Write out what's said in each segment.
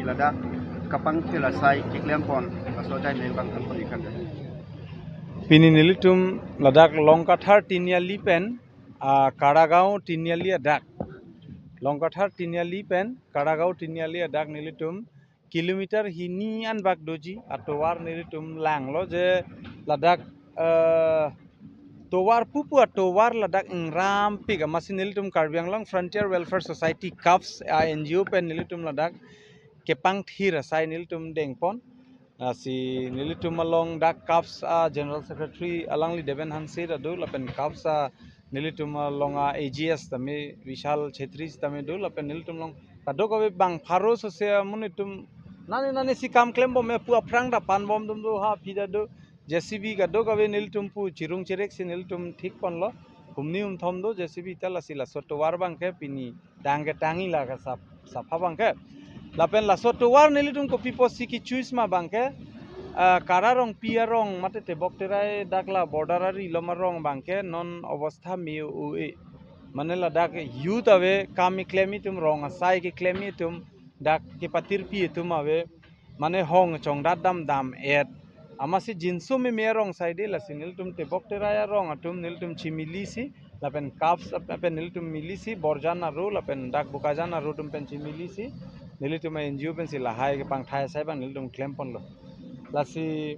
Lada kapang tilasai kiklempon asodai nelbang kanpon ikan deh. Pini nilitum ladak longkathar tinia lipen karagao tinia lia dak longkathar tinia lipen karagao tinia lia dak nilitum kilometer hinian bak doji atowar nilitum langlo je ladak towar pupu atowar ladak ngrampi ga masih nilitum Karbi Anglong Frontier Welfare Society CAFS NGO pen nilitum ladak kepang thir asai nilitum dengpon si nilitum along dak CAFS General Secretary alangli Deven Hansir adu lapen CAFS nilitum along AGS tami Vishal Chetri tami du lapen nilitum long kadok abe bang pharo sose munitum nani si kam klembo me pu aprang da pan bom dum du ha phida du JCB kadok abe nilitum pu chirung cherek si nilitum thik ponlo humni thom do JCB tala sila soto war bang ke pini dangge tangi laga sapha bang ke lapen la soto war nilitum ko pipo siki choice ma bang ke kararong piarong mate tebok terai dakla borderari lomarong bang ke non obostha mi ue manela dak youth ave kami klemi tum rong asai ki klemi tum dak ki patir pi tum ave mane hong chong dam dam et amasi jinsu me merong saide la sinil tum tebok terai rong atum nil tum chimilisi lapen CAFS apen nil tum milisi borjana ru lapen dak bukajana ru tum pen chimilisi nil tum NGO pen sila hai ke pang thai sai bang nil tum klem pon lo lasi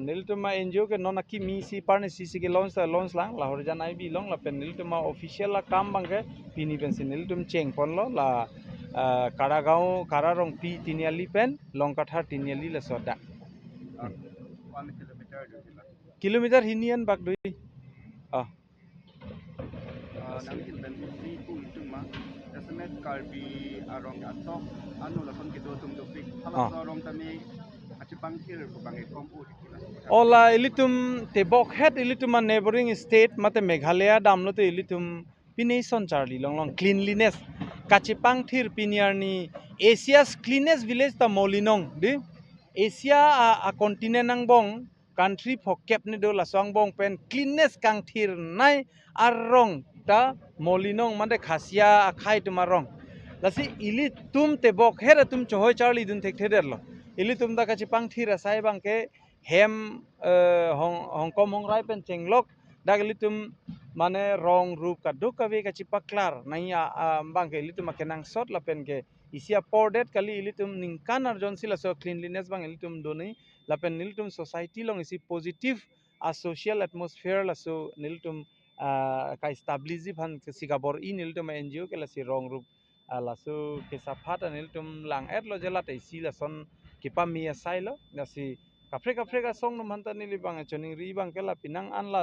niltuma NGO ke non aki mi si parne si ke launch lang la horjan ai bi long la pen niltuma official la kam bang ke pini pen si niltum cheng pon lo la karagao kararong pi tiniali pen longkathar tiniali la soda 1 kilometer dulu. kilometer hinian bak dui Nangkin dan si ku itu mah esmet Karbi arong atok anu lakon gitu tum dupik halas arong tami acipang kir ko bangi kompu dikila. Ola ilitum tebok het ilitum neighboring state mate Meghalaya damlo te ilitum pination charli long cleanliness kachipang thir piniarni Asia's cleanest village ta Molinong di Asia a continent ang bong country phokep ni do la swang bong pen cleanest kang thir nai arong ta Molinong mande khasia akhai tumarong lasi ilitum tebok hera tum chohoi charli dun thek thederlo ilitum da kachipang thir asai bang ke hem hongkom hongrai pen chenglok dagalitum mane rong rup ka duk ka ve ka cipak klar naya bang ke ilitum makenang sot la pen ke isia pordet kali ilitum ningkanar jon sila so cleanliness bang ilitum doni la pen ilitum society long isi positive a social atmosphere la so nilitum ka establish ban ke sigabor in nilitum NGO ke la si rong rup la so ke sapat nilitum lang et lo jela te si la son kipa mi asai lo na si kapre ka song no manta nili bang choning ri bang ke la pinang an la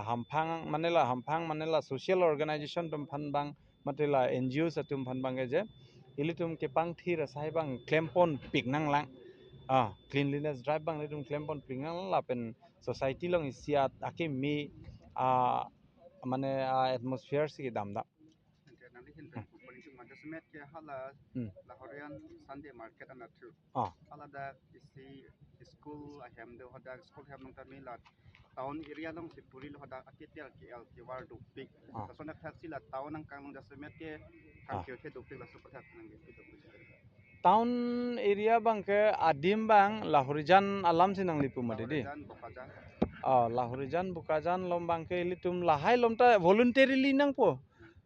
hampang manila social organization tum phan bang matila NGO sa tum phan bang je ilitum ke pang thira sai bang klempon pik nang lang cleanliness drive bang ilitum klempon pik nang lang la pen society long isiat ake mi mane atmosphere si dam da nanti hinten kupon itu mata semet ke hala lahorian Sunday market anak tu hala da isi school ahem do hada school hem nang kami lat town area long sipuri lo hada akitel ke el ke war do pik tasona taksi la town nang kang da semet ke kang ke do pik la super tak nang itu town area bang ke adim bang lahorijan alam sinang lipu madidi lahorijan bukajan lom bang ke ilitum lahai lom ta voluntarily nang po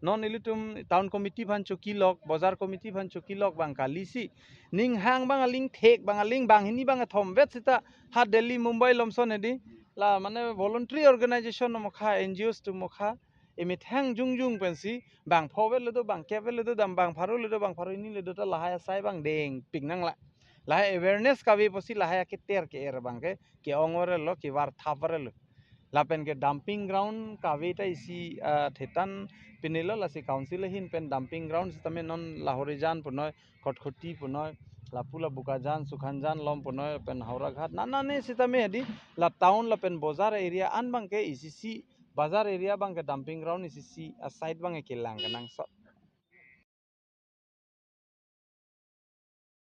non ilitum town committee ban choki lok bazar committee ban choki lok bang kalisi ning hang bang aling thek bang aling bang hini bang thom vet sita ha Delhi Mumbai lom son edi la mane voluntary organization no mokha NGOs tu mokha emit hang jung pensi bang phovel le do bang kevel le do dam bang pharu le do bang pharu ni le do ta lahaya sai bang deng pingnang la lahai awareness ka vi posi lahaya ke ter ke er bang ke ongore lo ki war thapare lo lapen ke dumping ground kavita isi thetan pinilo la si council hin pen dumping ground sistame non lahorijan punoy khotkhoti punoy lapula bukajan sukhanjan lom punoy pen haura ghat nana ne sistame hedi la town la pen bazar area an bang ke isi bazar area bang ke dumping ground isi side bang ke lang kanang so